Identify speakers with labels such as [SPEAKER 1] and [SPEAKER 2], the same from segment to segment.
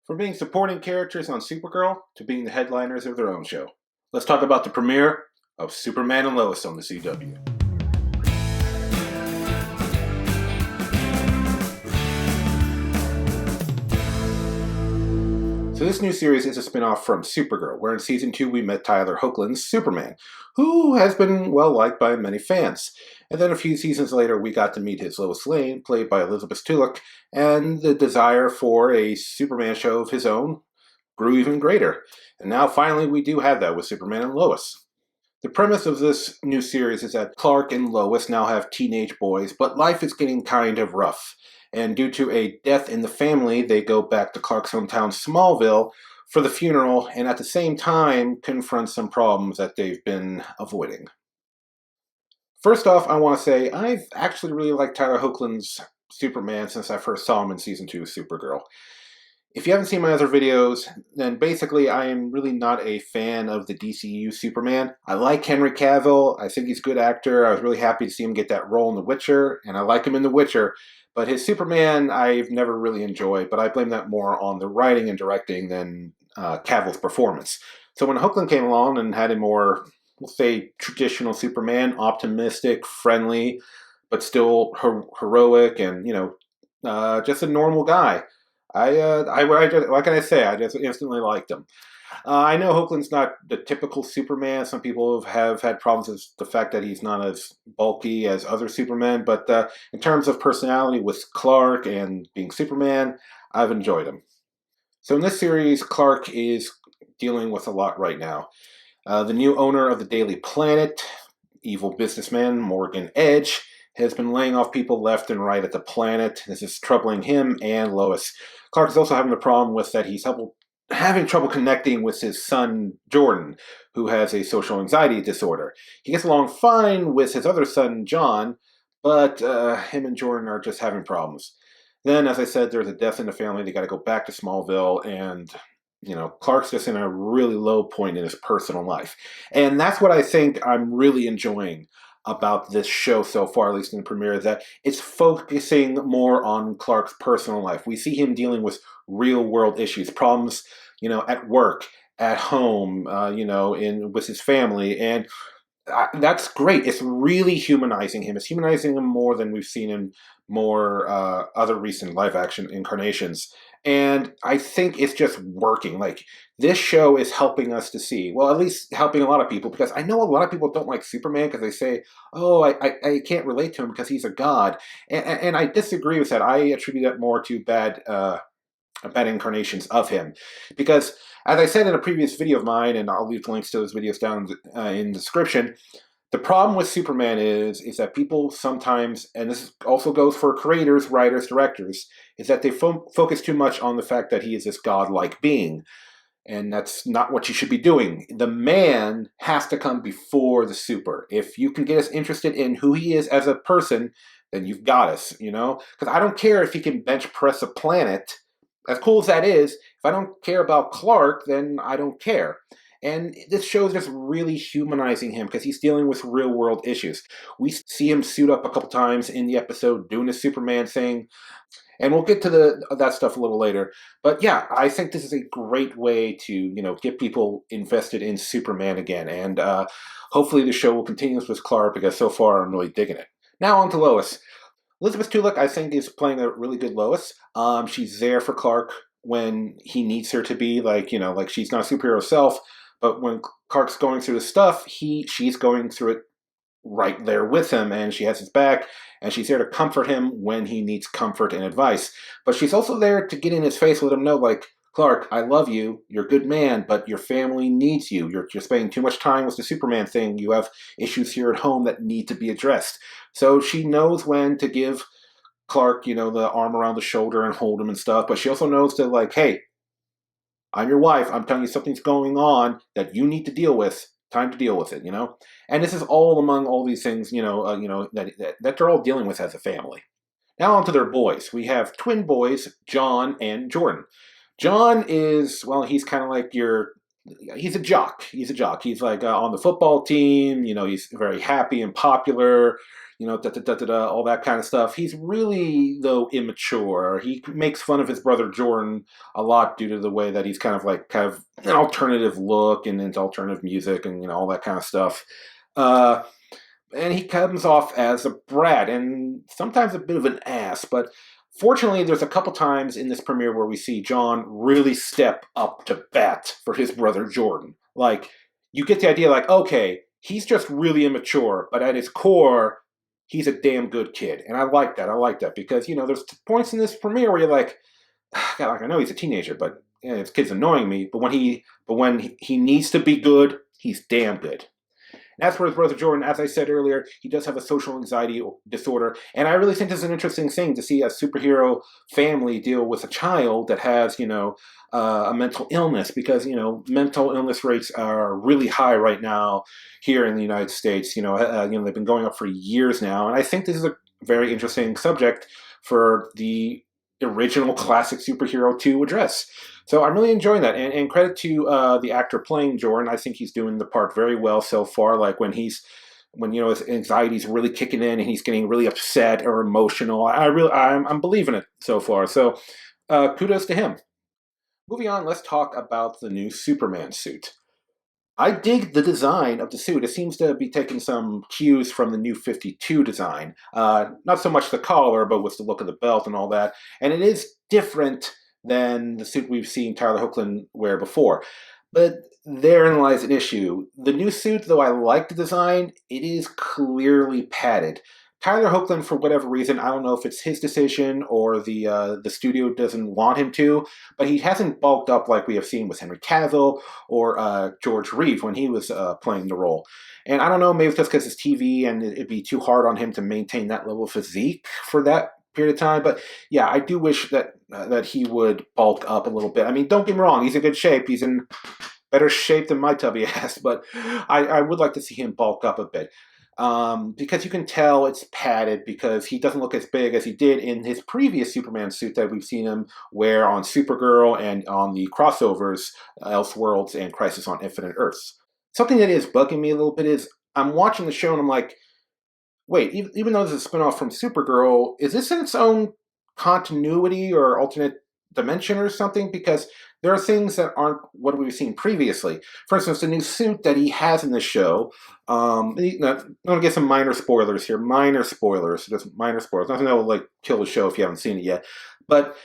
[SPEAKER 1] From being supporting characters on Supergirl to being the headliners of their own show. Let's talk about the premiere of Superman and Lois on the CW. So this new series is a spin-off from Supergirl, where in Season 2 we met Tyler Hoechlin's Superman, who has been well-liked by many fans. And then a few seasons later we got to meet his Lois Lane, played by Elizabeth Tulloch, and the desire for a Superman show of his own grew even greater. And now finally we do have that with Superman and Lois. The premise of this new series is that Clark and Lois now have teenage boys, but life is getting kind of rough. And due to a death in the family, they go back to Clark's hometown, Smallville, for the funeral, and at the same time confront some problems that they've been avoiding. First off, I want to say I've actually really liked Tyler Hoechlin's Superman since I first saw him in Season 2 of Supergirl. If you haven't seen my other videos, then basically I am really not a fan of the DCEU Superman. I like Henry Cavill. I think he's a good actor. I was really happy to see him get that role in The Witcher, and I like him in The Witcher. But his Superman, I've never really enjoyed, but I blame that more on the writing and directing than Cavill's performance. So when Hoechlin came along and had a more, we'll say, traditional Superman, optimistic, friendly, but still heroic and, just a normal guy, what can I say? I just instantly liked him. I know Hoechlin's not the typical Superman. Some people have had problems with the fact that he's not as bulky as other Supermen, but in terms of personality with Clark and being Superman, I've enjoyed him. So in this series, Clark is dealing with a lot right now. The new owner of the Daily Planet, evil businessman Morgan Edge, has been laying off people left and right at the planet. This is troubling him and Lois. Clark is also having a problem with that he's having trouble connecting with his son, Jordan, who has a social anxiety disorder. He gets along fine with his other son, John, but him and Jordan are just having problems. Then, as I said, there's a death in the family. They got to go back to Smallville, and, Clark's just in a really low point in his personal life. And that's what I think I'm really enjoying about this show so far, at least in the premiere, that it's focusing more on Clark's personal life. We see him dealing with real-world issues, problems, at work, at home, with his family, and that's great. It's really humanizing him. It's humanizing him more than we've seen in more other recent live-action incarnations. And I think it's just working. Like, this show is helping us to see, well, at least helping a lot of people, because I know a lot of people don't like Superman because they say, oh, I can't relate to him because he's a god. And I disagree with that. I attribute that more to bad incarnations of him. Because, as I said in a previous video of mine, and I'll leave links to those videos down in the description, the problem with Superman is that people sometimes, and this also goes for creators, writers, directors, is that they focus too much on the fact that he is this godlike being. And that's not what you should be doing. The man has to come before the super. If you can get us interested in who he is as a person, then you've got us, Because I don't care if he can bench press a planet. As cool as that is, if I don't care about Clark, then I don't care. And this show is just really humanizing him because he's dealing with real-world issues. We see him suit up a couple times in the episode doing the Superman thing. And we'll get to that stuff a little later. But yeah, I think this is a great way to, get people invested in Superman again. And hopefully the show will continue with Clark because so far I'm really digging it. Now on to Lois. Elizabeth Tulloch, I think, is playing a really good Lois. She's there for Clark when he needs her to be. Like she's not a superhero herself, but when Clark's going through the stuff, she's going through it right there with him, and she has his back, and she's there to comfort him when he needs comfort and advice. But she's also there to get in his face, let him know, like, Clark, I love you, you're a good man, but your family needs you. You're spending too much time with the Superman thing. You have issues here at home that need to be addressed. So she knows when to give Clark, the arm around the shoulder and hold him and stuff, but she also knows that, like, hey, I'm your wife, I'm telling you something's going on that you need to deal with. Time to deal with it, And this is all among all these things, that they're all dealing with as a family. Now on to their boys. We have twin boys, John and Jordan. John is, well, he's kind of like he's a jock. He's like on the football team, he's very happy and popular. all that kind of stuff. He's really, though, immature. He makes fun of his brother Jordan a lot due to the way that he's kind of an alternative look and into alternative music and all that kind of stuff. Uh, and he comes off as a brat and sometimes a bit of an ass, but fortunately, there's a couple times in this premiere where we see John really step up to bat for his brother Jordan. Like, you get the idea, like, okay, he's just really immature, but at his core, he's a damn good kid. And I like that. I like that because, there's points in this premiere where you're like, God, like, I know he's a teenager, but this kid's annoying me. But when he needs to be good, he's damn good. As for his brother Jordan, as I said earlier, he does have a social anxiety disorder. And I really think this is an interesting thing to see a superhero family deal with a child that has, a mental illness. Because, mental illness rates are really high right now here in the United States. They've been going up for years now. And I think this is a very interesting subject for the original classic superhero to address. So I'm really enjoying that, and credit to the actor playing Jordan. I think he's doing the part very well so far. Like when his anxiety's really kicking in and he's getting really upset or emotional. I'm believing it so far. So kudos to him. Moving on, let's talk about the new Superman suit. I dig the design of the suit. It seems to be taking some cues from the new 52 design. Not so much the collar, but with the look of the belt and all that. And it is different than the suit we've seen Tyler Hoechlin wear before. But therein lies an issue. The new suit, though I like the design, it is clearly padded. Tyler Hoechlin, for whatever reason, I don't know if it's his decision or the studio doesn't want him to, but he hasn't bulked up like we have seen with Henry Cavill or George Reeves when he was playing the role. And I don't know, maybe it's just because it's TV and it'd be too hard on him to maintain that level of physique for that period of time. But yeah, I do wish that he would bulk up a little bit. I mean, don't get me wrong, he's in good shape. He's in better shape than my tubby ass, but I would like to see him bulk up a bit. Because you can tell it's padded because he doesn't look as big as he did in his previous Superman suit that we've seen him wear on Supergirl and on the crossovers, Elseworlds and Crisis on Infinite Earths. Something that is bugging me a little bit is I'm watching the show and I'm like, wait, even though this is a spinoff from Supergirl, is this in its own continuity or alternate dimension or something? Because there are things that aren't what we've seen previously. For instance, the new suit that he has in the show. I'm going to get some minor spoilers here. Just minor spoilers. Nothing that will kill the show if you haven't seen it yet. But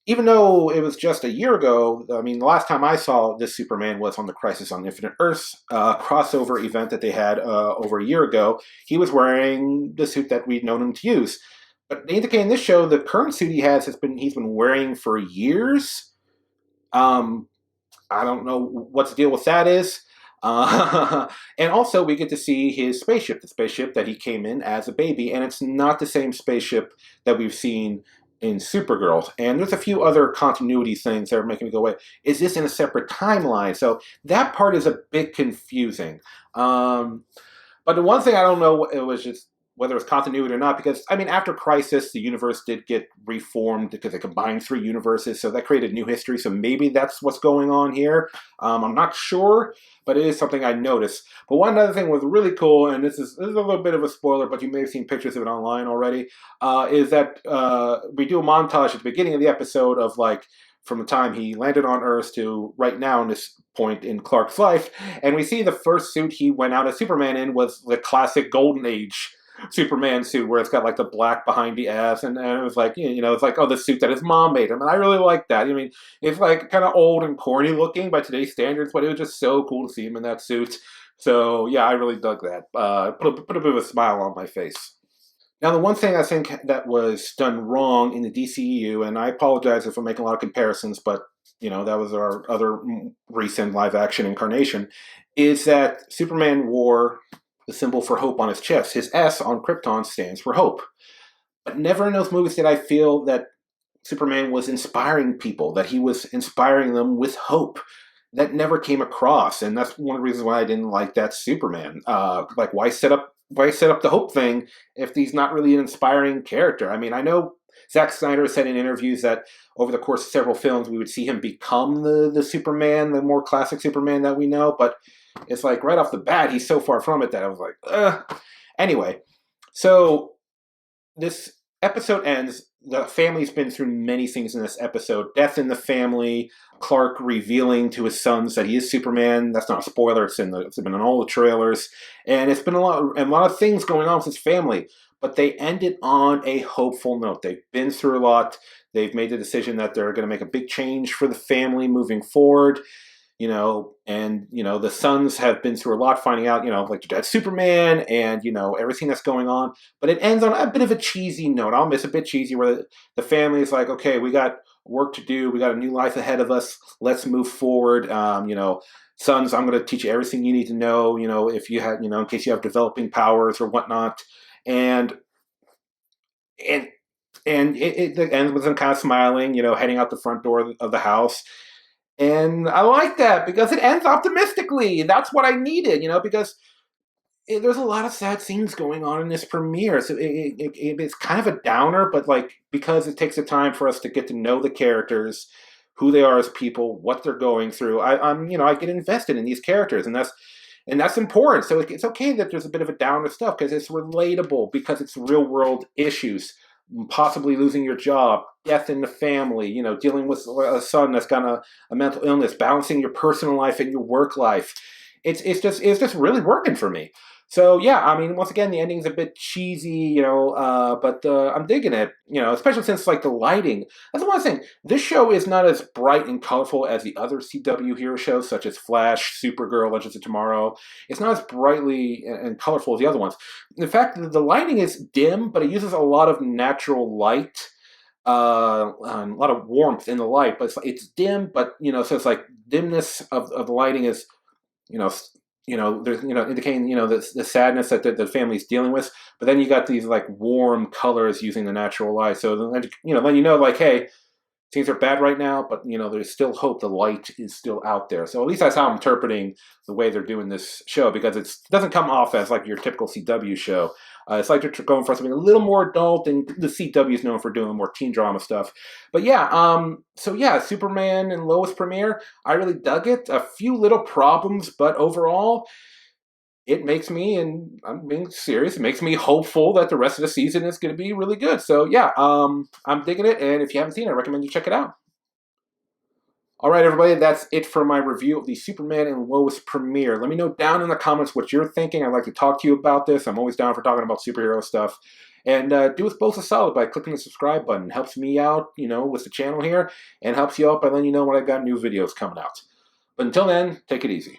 [SPEAKER 1] even though it was just a year ago, I mean, the last time I saw this Superman was on the Crisis on Infinite Earths crossover event that they had over a year ago. He was wearing the suit that we'd known him to use. But they indicate in this show the current suit he's been wearing for years. I don't know what the deal with that is. And also, we get to see his spaceship, the spaceship that he came in as a baby, and it's not the same spaceship that we've seen in Supergirl. And there's a few other continuity things that are making me go, wait, is this in a separate timeline? So that part is a bit confusing. But the one thing I don't know, it was just whether it's continuity or not, because, I mean, after Crisis, the universe did get reformed because it combined 3 universes, so that created new history, so maybe that's what's going on here. I'm not sure, but it is something I noticed. But one other thing was really cool, and this is a little bit of a spoiler, but you may have seen pictures of it online already, is that we do a montage at the beginning of the episode of, from the time he landed on Earth to right now in this point in Clark's life, and we see the first suit he went out as Superman in was the classic Golden Age Superman suit where it's got the black behind the ass, and it was it's the suit that his mom made him, and I really like that. I mean, it's kind of old and corny looking by today's standards, but it was just so cool to see him in that suit. So yeah, I really dug that. Put a bit of a smile on my face. Now, the one thing I think that was done wrong in the DCEU, and I apologize if I'm making a lot of comparisons, but that was our other recent live action incarnation, is that Superman wore the symbol for hope on his chest. His S on Krypton stands for hope. But never in those movies did I feel that Superman was inspiring people, that he was inspiring them with hope. That never came across, and that's one of the reasons why I didn't like that Superman. Why set up the hope thing if he's not really an inspiring character? I mean, I know Zack Snyder said in interviews that over the course of several films we would see him become the Superman, the more classic Superman that we know, but it's right off the bat, he's so far from it that I was like, ugh. Anyway, So this episode ends. The family's been through many things in this episode. Death in the family. Clark revealing to his sons that he is Superman. That's not a spoiler. It's been in all the trailers, and it's been a lot of things going on with his family. But they ended on a hopeful note. They've been through a lot. They've made the decision that they're going to make a big change for the family moving forward. And the sons have been through a lot, finding out, like their dad's Superman, and everything that's going on. But it ends on a bit of a cheesy note. I'll miss a bit cheesy, where the family is like, okay, we got work to do, we got a new life ahead of us. Let's move forward. Sons, I'm going to teach you everything you need to know. If you had, in case you have developing powers or whatnot, and and. And it ends with them kind of smiling, heading out the front door of the house. And I like that because it ends optimistically. That's what I needed, because there's a lot of sad scenes going on in this premiere. So it's kind of a downer, but because it takes the time for us to get to know the characters, who they are as people, what they're going through. I get invested in these characters, and that's important. So it's okay that there's a bit of a downer stuff because it's relatable, because it's real world issues. Possibly losing your job, death in the family, dealing with a son that's got a mental illness, balancing your personal life and your work life. It's just really working for me. So yeah, once again, the ending's a bit cheesy, but I'm digging it, especially since the lighting. That's the one thing. This show is not as bright and colorful as the other CW hero shows, such as Flash, Supergirl, Legends of Tomorrow. It's not as brightly and colorful as the other ones. In fact, the lighting is dim, but it uses a lot of natural light. A lot of warmth in the light, but it's dim, but so it's dimness of the lighting is, there's indicating the sadness that the family's dealing with, but then you got these warm colors using the natural light. So then hey, things are bad right now, but there's still hope. The light is still out there. So at least that's how I'm interpreting the way they're doing this show, because it doesn't come off as your typical CW show. It's they're going for something a little more adult, and the CW is known for doing more teen drama stuff. But yeah, Superman and Lois premiere, I really dug it. A few little problems, but overall, it makes me, and I'm being serious, it makes me hopeful that the rest of the season is going to be really good. So yeah, I'm digging it, and if you haven't seen it, I recommend you check it out. All right, everybody, that's it for my review of the Superman and Lois premiere. Let me know down in the comments what you're thinking. I'd like to talk to you about this. I'm always down for talking about superhero stuff. And do us both a solid by clicking the subscribe button. It helps me out, with the channel here, and helps you out by letting you know when I've got new videos coming out. But until then, take it easy.